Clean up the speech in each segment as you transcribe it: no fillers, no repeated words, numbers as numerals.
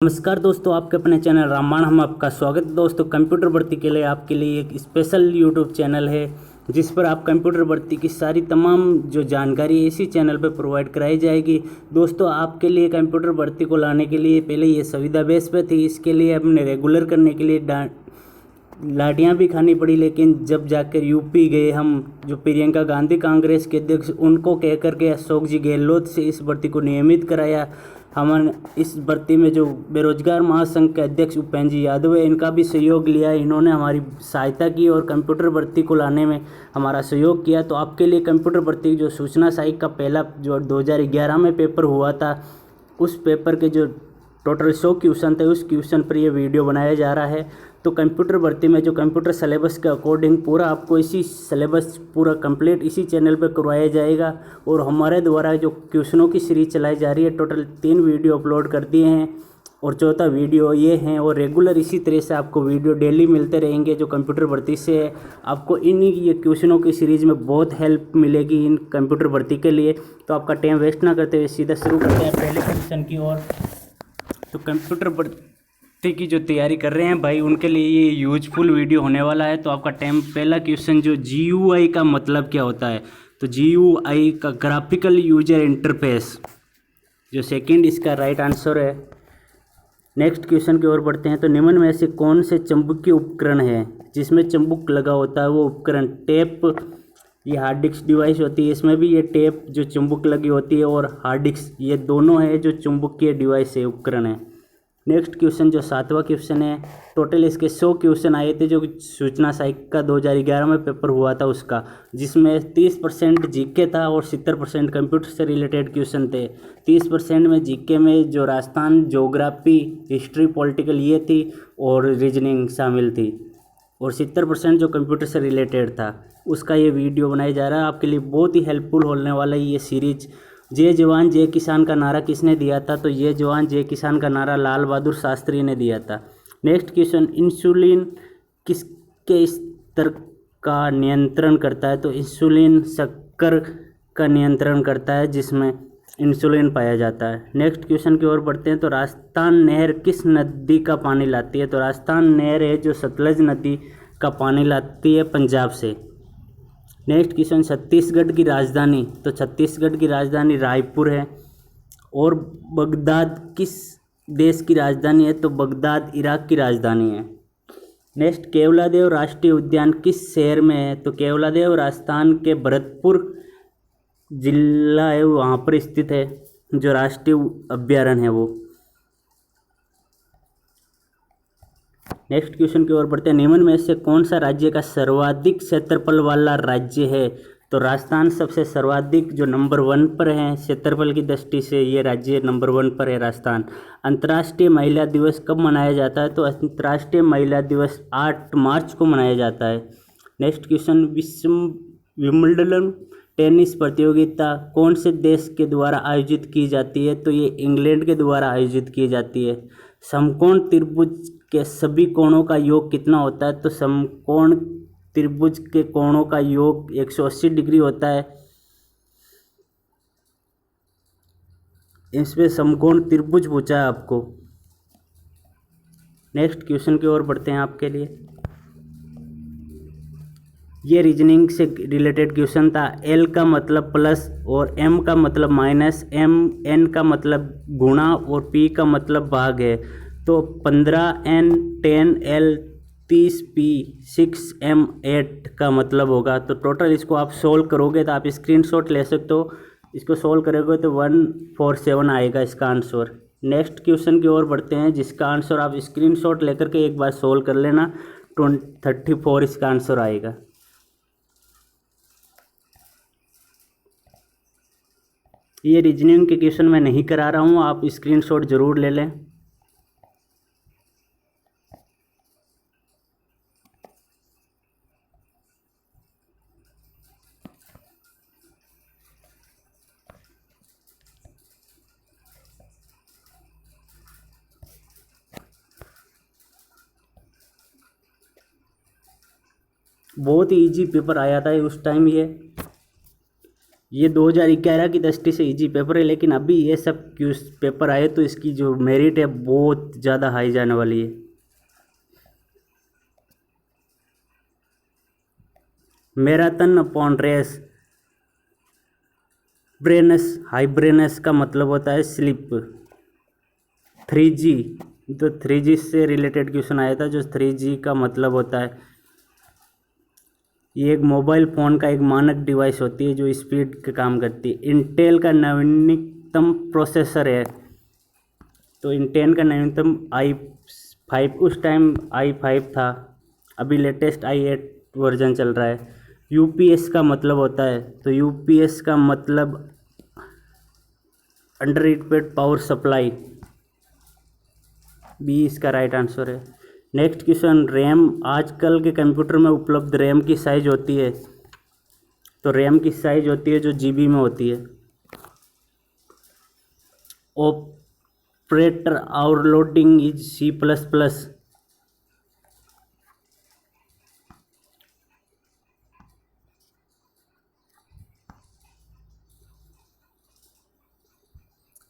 नमस्कार दोस्तों, आपके अपने चैनल रामायण हम आपका स्वागत है। दोस्तों, कंप्यूटर भर्ती के लिए आपके लिए एक स्पेशल यूट्यूब चैनल है जिस पर आप कंप्यूटर भर्ती की सारी तमाम जो जानकारी इसी चैनल पर प्रोवाइड कराई जाएगी। दोस्तों, आपके लिए कंप्यूटर भर्ती को लाने के लिए पहले ये सुविधा बेस पे थी, इसके लिए अपने रेगुलर करने के लिए लाठियाँ भी खानी पड़ी, लेकिन जब जाकर यूपी गए हम, जो प्रियंका गांधी कांग्रेस के अध्यक्ष, उनको कह करके अशोक जी गहलोत से इस भर्ती को नियमित कराया। हमने इस भर्ती में जो बेरोजगार महासंघ के अध्यक्ष उपेंद्र जी यादव है, इनका भी सहयोग लिया। इन्होंने हमारी सहायता की और कंप्यूटर भर्ती को लाने में हमारा सहयोग किया। तो आपके लिए कंप्यूटर भर्ती जो सूचना सहायक का पहला जो 2011 में पेपर हुआ था, उस पेपर के जो टोटल 100 क्वेश्चन थे, उस क्वेश्चन पर यह वीडियो बनाया जा रहा है। तो कंप्यूटर भर्ती में जो कंप्यूटर सिलेबस के अकॉर्डिंग पूरा आपको इसी सिलेबस पूरा कंप्लीट इसी चैनल पर करवाया जाएगा। और हमारे द्वारा जो क्वेश्चनों की सीरीज चलाई जा रही है, टोटल 3 वीडियो अपलोड कर दिए हैं और चौथा वीडियो ये हैं। और रेगुलर इसी तरह से आपको वीडियो डेली मिलते रहेंगे जो कंप्यूटर भर्ती से है। आपको इन ये क्वेश्चनों की सीरीज में बहुत हेल्प मिलेगी इन कंप्यूटर भर्ती के लिए। तो आपका टाइम वेस्ट ना करते हुए सीधा शुरू करते हैं पहले क्वेश्चन की ओर। तो कंप्यूटर भर्ती की जो तैयारी कर रहे हैं भाई, उनके लिए ये यूजफुल वीडियो होने वाला है। तो आपका टाइम पहला क्वेश्चन, जो GUI का मतलब क्या होता है, तो GUI का ग्राफिकल यूजर इंटरफेस, जो सेकंड इसका राइट आंसर है। नेक्स्ट क्वेश्चन की ओर बढ़ते हैं। तो निम्न में से कौन से चुंबकीय उपकरण है जिसमें चुंबक लगा होता है? वो उपकरण टेप, ये हार्ड डिस्क डिवाइस होती है, इसमें भी ये टेप जो चुंबक लगी होती है, और हार्ड डिस्क, ये दोनों है जो चुंबकीय डिवाइस है, उपकरण है। नेक्स्ट क्वेश्चन जो 7वां क्वेश्चन है, टोटल इसके 100 क्वेश्चन आए थे जो सूचना सहायक का 2011 में पेपर हुआ था उसका, जिसमें 30% जीके था और 70% कंप्यूटर से रिलेटेड क्वेश्चन थे। 30% में जीके में जो राजस्थान, ज्योग्राफी, हिस्ट्री, पॉलिटिकल ये थी और रीजनिंग शामिल थी, और 70% जो कंप्यूटर से रिलेटेड था उसका ये वीडियो बनाया जा रहा है। आपके लिए बहुत ही हेल्पफुल होने वाला है ये सीरीज। जय जवान जय किसान का नारा किसने दिया था? तो ये जवान जय किसान का नारा लाल बहादुर शास्त्री ने दिया था। नेक्स्ट क्वेश्चन, इंसुलिन किसके स्तर का नियंत्रण करता है? तो इंसुलिन शक्कर का नियंत्रण करता है जिसमें इंसुलिन पाया जाता है। नेक्स्ट क्वेश्चन की ओर बढ़ते हैं। तो राजस्थान नहर किस नदी का पानी लाती है? तो राजस्थान नहर है जो सतलज नदी का पानी लाती है पंजाब से। नेक्स्ट क्वेश्चन, छत्तीसगढ़ की राजधानी, तो छत्तीसगढ़ की राजधानी रायपुर है। और बगदाद किस देश की राजधानी है? तो बगदाद इराक की राजधानी है। नेक्स्ट, केवलादेव राष्ट्रीय उद्यान किस शहर में है? तो केवलादेव राजस्थान के भरतपुर जिला है, वहाँ पर स्थित है जो राष्ट्रीय अभ्यारण्य है वो। नेक्स्ट क्वेश्चन की ओर बढ़ते हैं। निम्न में से कौन सा राज्य का सर्वाधिक क्षेत्रफल वाला राज्य है? तो राजस्थान सबसे सर्वाधिक जो नंबर 1 पर है क्षेत्रफल की दृष्टि से, ये राज्य नंबर 1 पर है राजस्थान। अंतर्राष्ट्रीय महिला दिवस कब मनाया जाता है? तो अंतर्राष्ट्रीय महिला दिवस 8 मार्च को मनाया जाता है। नेक्स्ट क्वेश्चन, विंबलडन टेनिस प्रतियोगिता कौन से देश के द्वारा आयोजित की जाती है? तो ये इंग्लैंड के द्वारा आयोजित की जाती है। समकोण त्रिभुज के सभी कोणों का योग कितना होता है? तो समकोण त्रिभुज के कोणों का योग 180 डिग्री होता है। इसमें समकोण त्रिभुज पूछा है आपको। नेक्स्ट क्वेश्चन की ओर बढ़ते हैं आपके लिए। ये रीजनिंग से रिलेटेड क्वेश्चन था। L का मतलब प्लस और M का मतलब माइनस, N का मतलब गुणा और P का मतलब भाग है। तो 15N 10L 30P 6M 8 का मतलब होगा। तो टोटल इसको आप सोल्व करोगे तो आप स्क्रीनशॉट ले सकते हो। इसको सोल्व करोगे तो 147 आएगा इसका आंसर। नेक्स्ट क्वेश्चन की ओर बढ़ते हैं जिसका आंसर आप स्क्रीनशॉट लेकर के एक बार सोल्व कर लेना। 34 इसका आंसर आएगा। ये रीजनिंग के क्वेश्चन मैं नहीं करा रहा हूँ, आप स्क्रीनशॉट जरूर ले लें। बहुत ही इजी पेपर आया था उस टाइम ये। ये 2011 की दृष्टि से इजी पेपर है, लेकिन अभी ये सब क्यूज पेपर आए तो इसकी जो मेरिट है बहुत ज़्यादा हाई जाने वाली है। मैराथन अपॉन रेस, ब्रेनस, हाई ब्रेनस का मतलब होता है स्लिप। 3G, तो 3G से रिलेटेड क्वेश्चन आया था, जो 3G का मतलब होता है, ये एक मोबाइल फ़ोन का एक मानक डिवाइस होती है जो स्पीड का काम करती है। इंटेल का नवीनतम प्रोसेसर है, तो इंटेल का नवीनतम i5, उस टाइम i5 था, अभी लेटेस्ट i8 वर्जन चल रहा है। यूपीएस का मतलब होता है, तो यूपीएस का मतलब under rated power supply, B इसका राइट आंसर है। नेक्स्ट क्वेश्चन, रैम, आजकल के कंप्यूटर में उपलब्ध रैम की साइज होती है, तो रैम की साइज होती है जो जीबी में होती है। ऑपरेटर ओवरलोडिंग इज C++,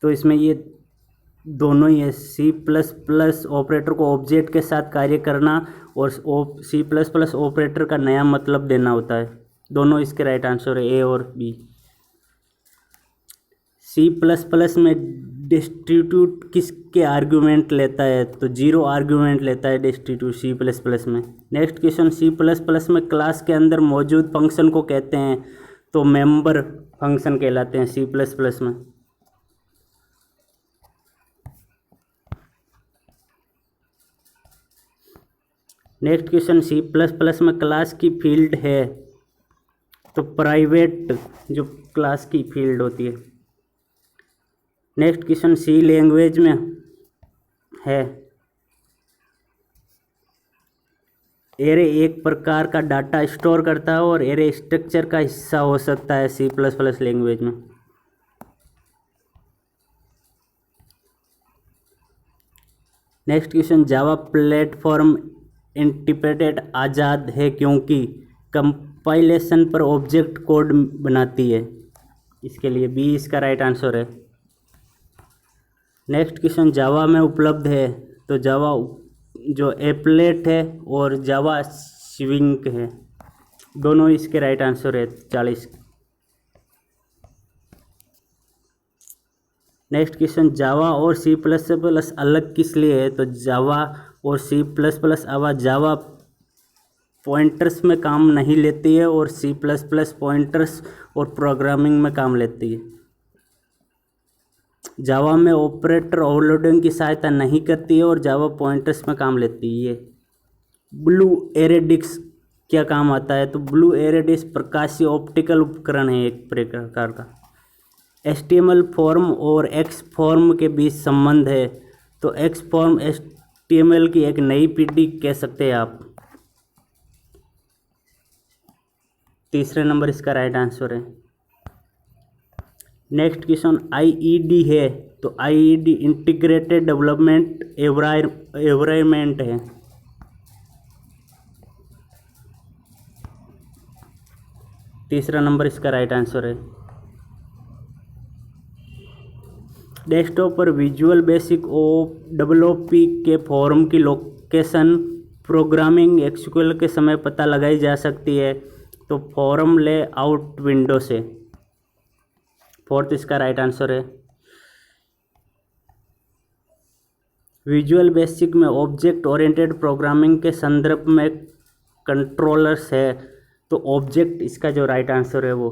तो इसमें ये दोनों ही है। C++ ऑपरेटर को ऑब्जेक्ट के साथ कार्य करना और C++ ऑपरेटर का नया मतलब देना होता है। दोनों इसके राइट आंसर है, ए और बी। C++ में डिस्ट्रीब्यूट किसके आर्गुमेंट लेता है, तो 0 आर्गुमेंट लेता है डिस्ट्रीब्यूट C++ में। नेक्स्ट क्वेश्चन, C++ में क्लास के अंदर मौजूद फंक्शन को कहते हैं, तो मेंबर फंक्शन कहलाते हैं C++ में। नेक्स्ट क्वेश्चन, C++ में क्लास की फील्ड है, तो प्राइवेट जो क्लास की फील्ड होती है। नेक्स्ट क्वेश्चन, सी लैंग्वेज में है, एरे एक प्रकार का डाटा स्टोर करता है और एरे स्ट्रक्चर का हिस्सा हो सकता है C++ लैंग्वेज में। Next question, Java platform interpreted आज़ाद है क्योंकि कंपाइलेशन पर ऑब्जेक्ट कोड बनाती है, इसके लिए बी इसका राइट आंसर है। नेक्स्ट क्वेश्चन, जावा में उपलब्ध है, तो जावा जो एप्लेट है और जावा स्विंग है, दोनों इसके राइट आंसर है, 40। नेक्स्ट क्वेश्चन, जावा और C++ अलग किस लिए है, तो जावा और C++ आवाज़ जावा पॉइंटर्स में काम नहीं लेती है और C++ पॉइंटर्स और प्रोग्रामिंग में काम लेती है। जावा में ऑपरेटर ओवरलोडिंग की सहायता नहीं करती है और जावा पॉइंटर्स में काम लेती है। ब्लू एरे डिस्क क्या काम आता है, तो ब्लू एरे डिस्क प्रकाशीय ऑप्टिकल उपकरण है एक प्रकार का। HTML फॉर्म और X फॉर्म के बीच संबंध है, तो X फॉर्म HTML की एक नई पीढ़ी कह सकते हैं आप। तीसरे नंबर इसका राइट आंसर है। नेक्स्ट क्वेश्चन, IED है, तो IED इंटीग्रेटेड डेवलपमेंट एनवायरनमेंट है। तीसरा नंबर इसका राइट आंसर है। डेस्कटॉप पर विजुअल बेसिक WP के फॉर्म की लोकेशन प्रोग्रामिंग एक्सक्यूएल के समय पता लगाई जा सकती है, तो फॉर्म लेआउट विंडो से। फोर्थ इसका राइट आंसर है। विजुअल बेसिक में ऑब्जेक्ट ओरिएंटेड प्रोग्रामिंग के संदर्भ में कंट्रोलर्स है, तो ऑब्जेक्ट इसका जो राइट आंसर है वो।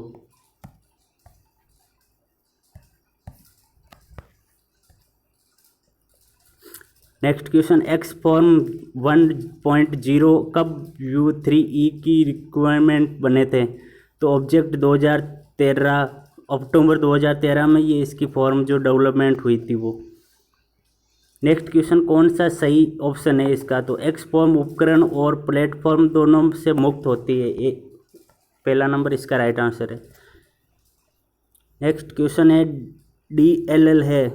नेक्स्ट क्वेश्चन, एक्स फॉर्म 1.0 कब U3E की रिक्वायरमेंट बने थे, तो ऑब्जेक्ट 2013 अक्टूबर 2013 में ये इसकी फॉर्म जो डेवलपमेंट हुई थी वो। नेक्स्ट क्वेश्चन, कौन सा सही ऑप्शन है इसका, तो एक्स फॉर्म उपकरण और प्लेटफॉर्म दोनों से मुक्त होती है, ये पहला नंबर इसका राइट आंसर है। नेक्स्ट क्वेश्चन है, DLL है,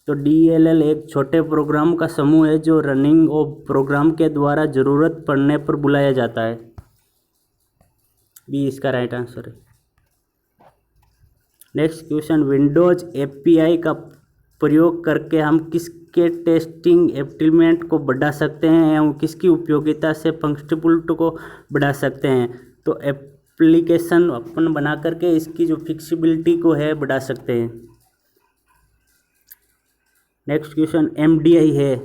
तो DLL एक छोटे प्रोग्राम का समूह है जो रनिंग ऑफ प्रोग्राम के द्वारा ज़रूरत पड़ने पर बुलाया जाता है, बी इसका राइट आंसर है। नेक्स्ट क्वेश्चन, विंडोज एपीआई का प्रयोग करके हम किसके टेस्टिंग एप्लीमेंट को बढ़ा सकते हैं एवं किसकी उपयोगिता से फंक्शनलिटी को बढ़ा सकते हैं। तो एप्लीकेशन अपन बना करके इसकी जो फिक्सिबिलिटी को है बढ़ा सकते हैं। नेक्स्ट क्वेश्चन, एमडीआई है।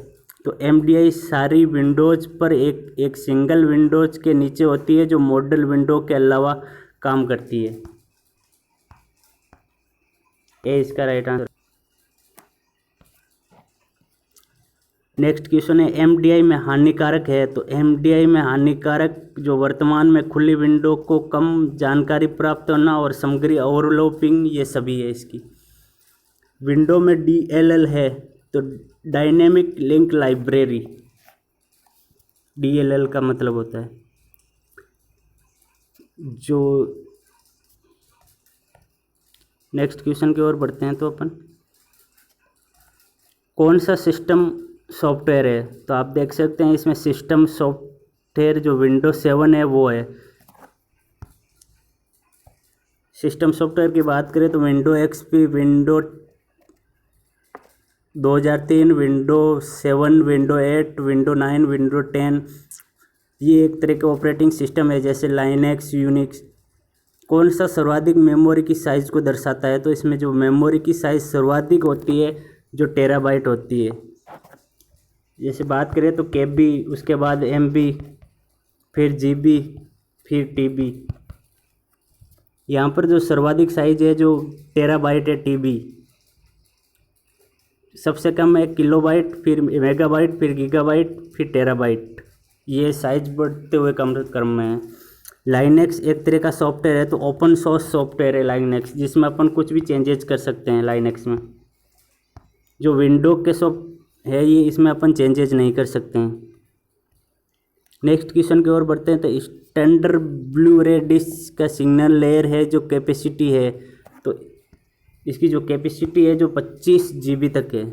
तो एमडीआई सारी विंडोज पर एक सिंगल विंडोज के नीचे होती है जो मॉडल विंडो के अलावा काम करती है। ए इसका राइट आंसर। नेक्स्ट क्वेश्चन है, एमडीआई में हानिकारक है। तो एमडीआई में हानिकारक जो वर्तमान में खुली विंडो को कम जानकारी प्राप्त होना और सामग्री ओवरलैपिंग, ये सभी है इसकी। विंडो में डीएलएल है। तो डायनेमिक लिंक लाइब्रेरी, डीएलएल का मतलब होता है जो। नेक्स्ट क्वेश्चन की ओर बढ़ते हैं। तो अपन कौन सा सिस्टम सॉफ्टवेयर है। तो आप देख सकते हैं इसमें सिस्टम सॉफ्टवेयर जो विंडो 7 है वो है। सिस्टम सॉफ्टवेयर की बात करें तो window XP, window 2003, window 7, window 8, window 9, window 10, ये एक तरह का ऑपरेटिंग सिस्टम है जैसे लाइनक्स, यूनिक्स। कौन सा सर्वाधिक मेमोरी की साइज़ को दर्शाता है। तो इसमें जो मेमोरी की साइज़ सर्वाधिक होती है जो टेराबाइट होती है। जैसे बात करें तो केबी, उसके बाद एमबी, फिर जीबी, फिर टीबी। यहाँ पर जो सर्वाधिक साइज है जो टेराबाइट है, टीबी। सबसे कम है किलोबाइट, फिर मेगाबाइट, फिर गीगाबाइट, फिर टेराबाइट। ये साइज बढ़ते हुए क्रम में है। लाइनक्स एक तरह का सॉफ्टवेयर है। तो ओपन सोर्स सॉफ्टवेयर है लाइनक्स, जिसमें अपन कुछ भी चेंजेस कर सकते हैं लाइनक्स में। जो विंडो के सॉफ्ट है ये, इसमें अपन चेंजेस नहीं कर सकते हैं। नेक्स्ट क्वेश्चन की ओर बढ़ते हैं। तो स्टैंडर्ड ब्लू-रे डिस्क का सिग्नल लेयर है जो कैपेसिटी है। तो इसकी जो कैपेसिटी है जो 25 GB तक है।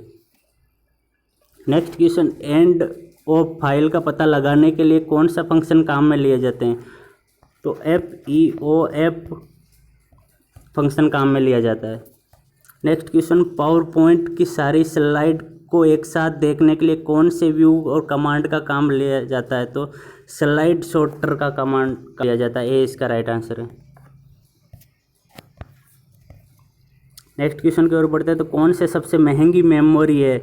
Next question, end of file का पता लगाने के लिए कौन सा फंक्शन काम में लिए जाते हैं। तो FEOF फंक्शन काम में लिया जाता है। नेक्स्ट क्वेश्चन, पावर पॉइंट की सारी स्लाइड को एक साथ देखने के लिए कौन से व्यू और कमांड का काम लिया जाता है। तो स्लाइड सॉर्टर का कमांड लिया जाता है। ए इसका राइट आंसर है। नेक्स्ट क्वेश्चन की ओर बढ़ते हैं। तो कौन से सबसे महंगी मेमोरी है।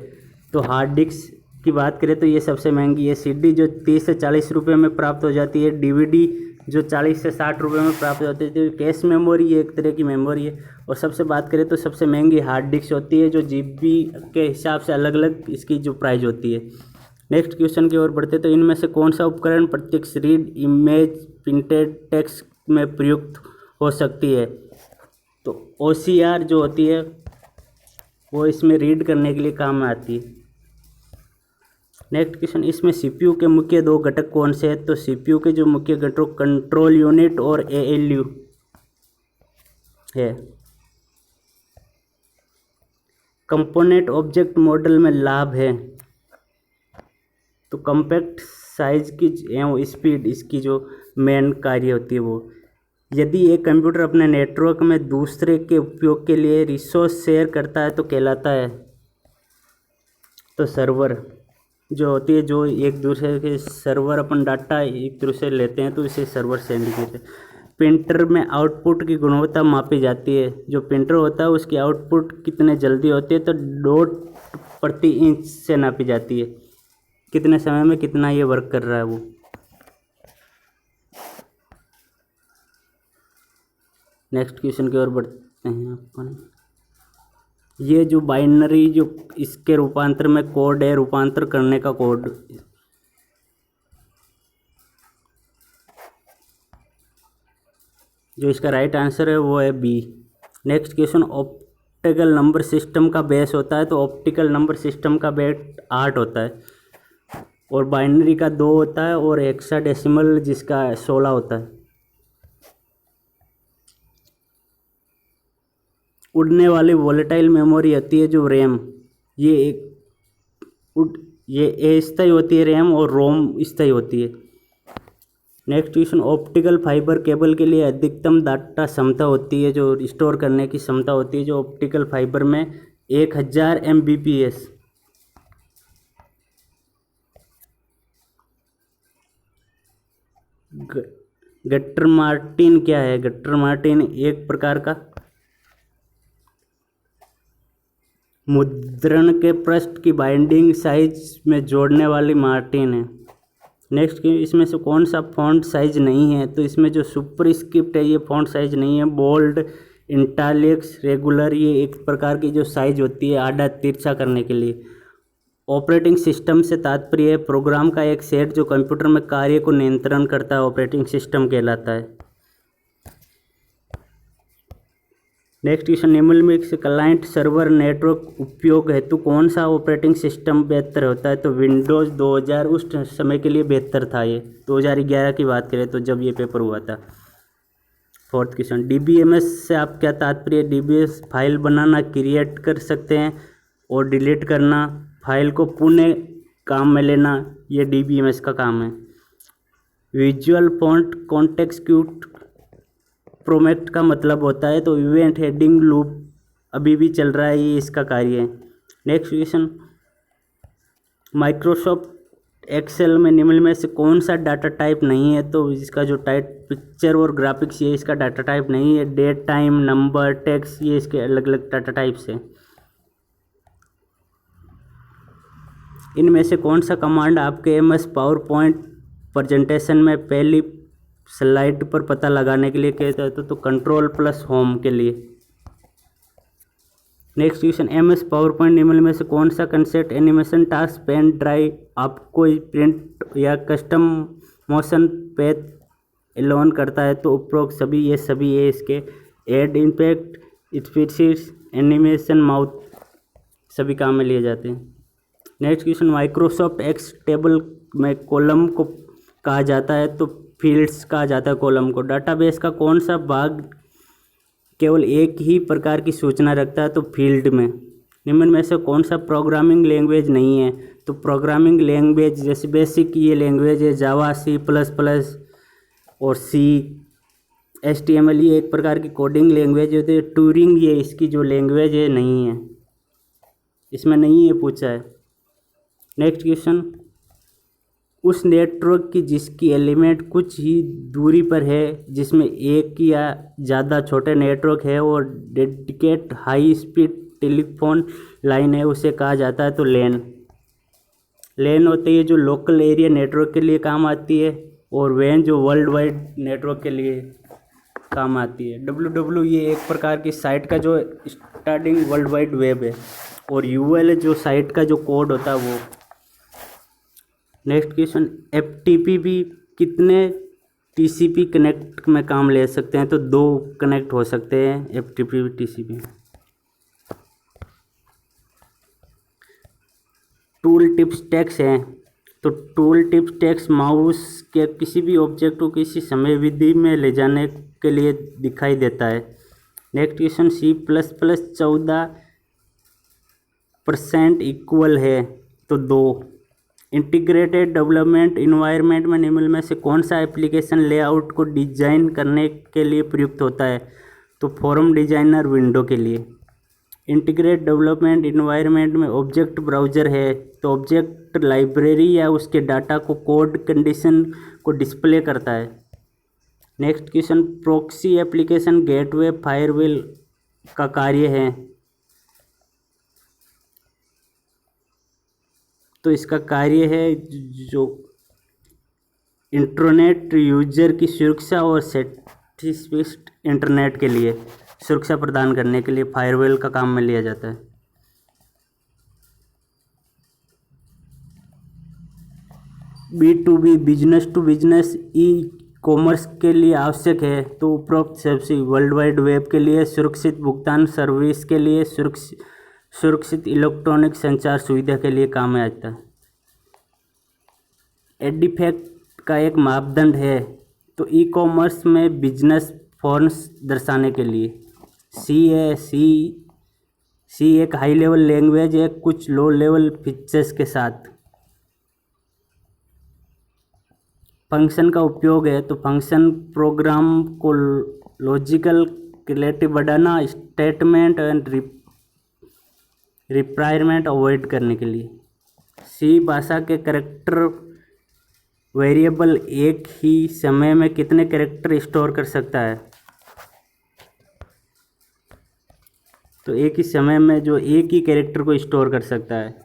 तो हार्ड डिस्क की बात करें तो ये सबसे महंगी है। CD जो 30 से 40 रुपये में प्राप्त हो जाती है। DVD जो 40 से 60 रुपये में प्राप्त हो जाती है। तो कैश मेमोरी एक तरह की मेमोरी है। और सबसे बात करें तो सबसे महंगी हार्ड डिस्क होती है जो GB के हिसाब से अलग अलग इसकी जो प्राइस होती है। नेक्स्ट क्वेश्चन की ओर बढ़ते हैं। तो इनमें से कौन सा उपकरण प्रत्यक्ष रीड, इमेज, प्रिंटेड टेक्स्ट में प्रयुक्त हो सकती है। तो OCR जो होती है वो इसमें रीड करने के लिए काम में आती है। नेक्स्ट क्वेश्चन, इसमें CPU के मुख्य 2 घटक कौन से हैं। तो CPU के जो मुख्य घटक कंट्रोल यूनिट और ALU है। कंपोनेंट ऑब्जेक्ट मॉडल में लाभ है। तो कॉम्पैक्ट साइज की एवं स्पीड इसकी जो मेन कार्य होती है वो। यदि एक कंप्यूटर अपने नेटवर्क में दूसरे के उपयोग के लिए रिसोर्स शेयर करता है तो कहलाता है। तो सर्वर जो होती है, जो एक दूसरे के सर्वर अपन डाटा एक दूसरे से लेते हैं तो इसे सर्वर सेंड कहते हैं। प्रिंटर में आउटपुट की गुणवत्ता मापी जाती है। जो प्रिंटर होता है उसकी आउटपुट कितने जल्दी होती है। तो डॉट प्रति इंच से नापी जाती है, कितने समय में कितना ये वर्क कर रहा है वो। नेक्स्ट क्वेश्चन की ओर बढ़ते हैं अपन। ये जो बाइनरी जो इसके रूपांतर में कोड है, रूपांतर करने का कोड। जो इसका राइट आंसर है वो है B. Next question, optical number system का बेस होता है। तो ऑप्टिकल नंबर सिस्टम का बेस 8 होता है और बाइनरी का 2 होता है और हेक्साडेसिमल जिसका 16 होता है। उड़ने वाली वोलेटाइल मेमोरी होती है जो रैम। ये अस्थायी होती है रैम, और रोम स्थायी होती है। Next question, optical fibre cable के लिए अधिकतम डाटा क्षमता होती है, जो स्टोर करने की क्षमता होती है जो ऑप्टिकल फाइबर में 1000 Mbps। गट्टर मार्टिन क्या है? गट्टर मार्टिन एक प्रकार का मुद्रण के पृष्ठ की बाइंडिंग साइज में जोड़ने वाली मार्टिन है। नेक्स्ट, इसमें से कौन सा फॉन्ट साइज नहीं है? तो इसमें जो सुपरस्क्रिप्ट है ये फॉन्ट साइज नहीं है। बोल्ड, इंटालिक्स, रेगुलर, ये एक प्रकार की जो साइज होती है आड़ा तिरछा करने के लिए। ऑपरेटिंग सिस्टम से तात्पर्य है प्रोग्राम का एक सेट जो कंप्यूटर में कार्य को नियंत्रण करता है, ऑपरेटिंग सिस्टम कहलाता है। नेक्स्ट क्वेश्चन, निम्नलिखित से क्लाइंट सर्वर नेटवर्क उपयोग हेतु कौन सा ऑपरेटिंग सिस्टम बेहतर होता है? तो विंडोज़ 2000 उस समय के लिए बेहतर था। ये 2011 की बात करें तो जब ये पेपर हुआ था। फोर्थ क्वेश्चन, DBMS से आप क्या तात्पर्य? DBMS फाइल बनाना, क्रिएट कर सकते हैं और डिलीट करना, फाइल को पुनः काम में लेना, ये DBMS का काम है। विजुअल फॉन्ट कॉन्टेक्स्ट क्यूट प्रोमेक्ट का मतलब होता है, तो इवेंट हेडिंग लूप अभी भी चल रहा है, ये इसका कार्य है। नेक्स्ट क्वेश्चन, माइक्रोसॉफ्ट एक्सेल में निम्न में से कौन सा डाटा टाइप नहीं है? तो इसका जो टाइप पिक्चर और ग्राफिक्स ये इसका डाटा टाइप नहीं है। डेट, टाइम, नंबर, टेक्स्ट ये इसके अलग अलग डाटा टाइप्स हैं। इनमें से कौन सा कमांड आपके MS पावर पॉइंट प्रेजेंटेशन में पहली स्लाइड पर पता लगाने के लिए कहते हैं? तो Ctrl+Home के लिए। Next question, MS PowerPoint निम्न में से कौन सा concept animation task pane drive आपको प्रिंट या कस्टम मोशन पेथ एलोन करता है? तो उपरोक्त सभी ये सभी है इसके। एड इम्पैक्ट, स्पीशीज, एनिमेशन, माउथ सभी काम में लिए जाते हैं। नेक्स्ट क्वेश्चन, माइक्रोसॉफ्ट एक्स टेबल में कॉलम को कहा जाता है, तो फील्ड्स कहा जाता है कॉलम को। डाटाबेस का कौन सा भाग केवल एक ही प्रकार की सूचना रखता है? तो फील्ड में। निम्न में से कौन सा प्रोग्रामिंग लैंग्वेज नहीं है? तो प्रोग्रामिंग लैंग्वेज जैसे बेसिक ये लैंग्वेज है जावा, C++ और C, HTML ये एक प्रकार की कोडिंग लैंग्वेज होती है। ट्यूरिंग ये इसकी जो लैंग्वेज है नहीं है, इसमें नहीं है पूछा है। नेक्स्ट क्वेश्चन, उस नेटवर्क की जिसकी एलिमेंट कुछ ही दूरी पर है, जिसमें एक या ज़्यादा छोटे नेटवर्क है और dedicate high speed telephone line है, उसे कहा जाता है तो लैन। लैन होती है जो लोकल एरिया नेटवर्क के लिए काम आती है, और वैन जो वर्ल्ड वाइड नेटवर्क के लिए काम आती है। WWW ये एक प्रकार की साइट का जो स्टार्टिंग वर्ल्ड वाइड वेब है, और UL जो साइट का जो कोड होता है वो। नेक्स्ट क्वेश्चन, FTP भी कितने TCP कनेक्ट में काम ले सकते हैं? तो 2 कनेक्ट हो सकते हैं FTP TCP। Tool tips text हैं, तो टूल टिप्स टेक्स माउस के किसी भी ऑब्जेक्ट को किसी समय विधि में ले जाने के लिए दिखाई देता है। नेक्स्ट क्वेश्चन, C++ 14% इक्वल है, तो 2। इंटीग्रेटेड डेवलपमेंट इन्वायरमेंट में निम्न में से कौन सा एप्लीकेशन लेआउट को डिजाइन करने के लिए प्रयुक्त होता है? तो फॉर्म डिजाइनर विंडो के लिए। इंटीग्रेटेड डेवलपमेंट इन्वायरमेंट में ऑब्जेक्ट ब्राउज़र है, तो ऑब्जेक्ट लाइब्रेरी या उसके डाटा को कोड कंडीशन को डिस्प्ले करता है। Next question, proxy application gateway firewall का कार्य है, तो इसका कार्य है जो इंटरनेट यूजर की सुरक्षा और सेटिस्फिस्ट इंटरनेट के लिए सुरक्षा प्रदान करने के लिए फायरवॉल का काम में लिया जाता है। B2B business to business e-commerce के लिए आवश्यक है, तो उपरोक्त सबसे वर्ल्ड वाइड वेब के लिए, सुरक्षित भुगतान सर्विस के लिए, सुरक्षित इलेक्ट्रॉनिक संचार सुविधा के लिए काम में आता है। एडिफैक्ट का एक मापदंड है, तो ई-कॉमर्स में बिजनेस फॉर्म्स दर्शाने के लिए। सी एक हाई लेवल लैंग्वेज है कुछ लो लेवल फीचर्स के साथ। फंक्शन का उपयोग है, तो फंक्शन प्रोग्राम को लॉजिकल क्रिएटिव बढ़ाना, स्टेटमेंट एंड रिक्वायरमेंट अवॉइड करने के लिए। सी भाषा के कैरेक्टर वेरिएबल एक ही समय में कितने कैरेक्टर स्टोर कर सकता है? तो एक ही समय में जो एक ही कैरेक्टर को स्टोर कर सकता है।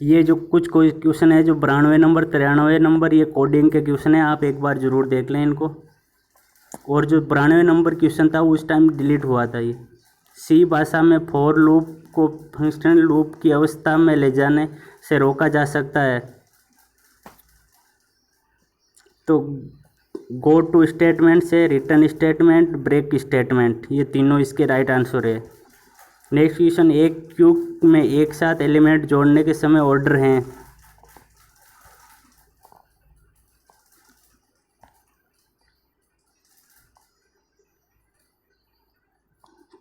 ये जो कुछ कोई क्वेश्चन है जो 92 नंबर 93 नंबर ये कोडिंग के क्वेश्चन है, आप एक बार ज़रूर देख लें इनको। और जो 92 नंबर क्वेश्चन था उस टाइम डिलीट हुआ था ये। सी भाषा में फॉर लूप को फंक्शनल लूप की अवस्था में ले जाने से रोका जा सकता है। तो गो टू स्टेटमेंट से रिटर्न स्टेटमेंट, ब्रेक स्टेटमेंट, ये तीनों इसके राइट आंसर है। नेक्स्ट क्वेश्चन, एक क्यूब में एक साथ एलिमेंट जोड़ने के समय ऑर्डर हैं।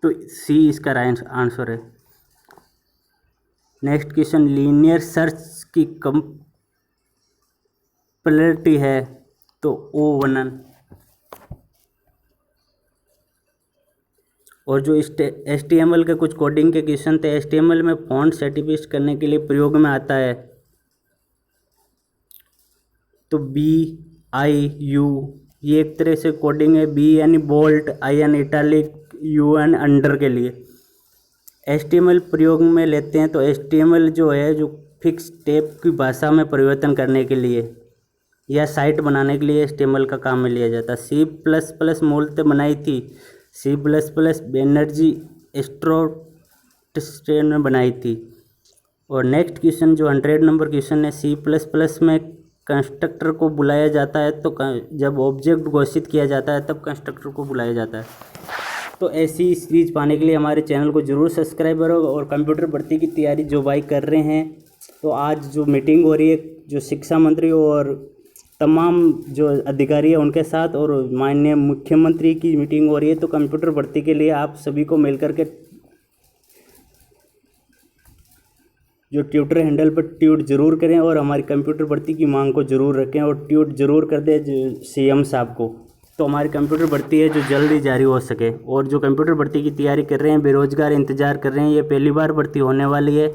तो सी इसका राइट आंसर है। नेक्स्ट क्वेश्चन, लीनियर सर्च की कंप्लेक्सिटी है, तो ओ वर्णन। और जो HTML के कुछ कोडिंग के क्वेश्चन थे, HTML में फॉन्ट सर्टिफिकेट करने के लिए प्रयोग में आता है, तो BIU, ये एक तरह से कोडिंग है। B यानी बोल्ट, I यानी इटैलिक, U यानी अंडर के लिए। HTML प्रयोग में लेते हैं, तो HTML जो है जो फिक्स टेप की भाषा में परिवर्तन करने के लिए या साइट बनाने के लिए HTML का काम में लिया जाता है। C++ मूलतः बनाई थी, C++ बैनर्जी स्ट्रोटस्टेन में बनाई थी। और नेक्स्ट क्वेश्चन जो 100 नंबर क्वेश्चन है, C++ में कंस्ट्रक्टर को बुलाया जाता है, तो जब ऑब्जेक्ट घोषित किया जाता है तब कंस्ट्रक्टर को बुलाया जाता है। तो ऐसी सीरीज पाने के लिए हमारे चैनल को ज़रूर सब्सक्राइब करो। और कंप्यूटर भर्ती की तैयारी जो भाई कर रहे हैं, तो आज जो मीटिंग हो रही है जो शिक्षा मंत्री और तमाम जो अधिकारी है उनके साथ, और माननीय मुख्यमंत्री की मीटिंग हो रही है, तो कंप्यूटर भर्ती के लिए आप सभी को मिलकर के जो ट्विटर हैंडल पर ट्वीट जरूर करें और हमारी कंप्यूटर भर्ती की मांग को जरूर रखें और ट्वीट जरूर कर दें CM साहब को, तो हमारी कंप्यूटर भर्ती है जो जल्दी जारी हो सके। और जो कंप्यूटर भर्ती की तैयारी कर रहे हैं, बेरोजगार इंतज़ार कर रहे हैं, ये पहली बार भर्ती होने वाली है,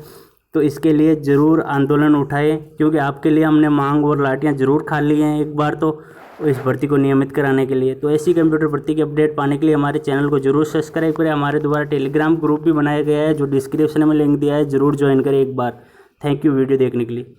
तो इसके लिए ज़रूर आंदोलन उठाएं, क्योंकि आपके लिए हमने मांग और लाठियाँ ज़रूर खा ली हैं एक बार, तो इस भर्ती को नियमित कराने के लिए। तो ऐसी कंप्यूटर भर्ती की अपडेट पाने के लिए हमारे चैनल को जरूर सब्सक्राइब करें। हमारे द्वारा टेलीग्राम ग्रुप भी बनाया गया है जो डिस्क्रिप्शन में लिंक दिया है, ज़रूर ज्वाइन करें एक बार। थैंक यू वीडियो देखने के लिए।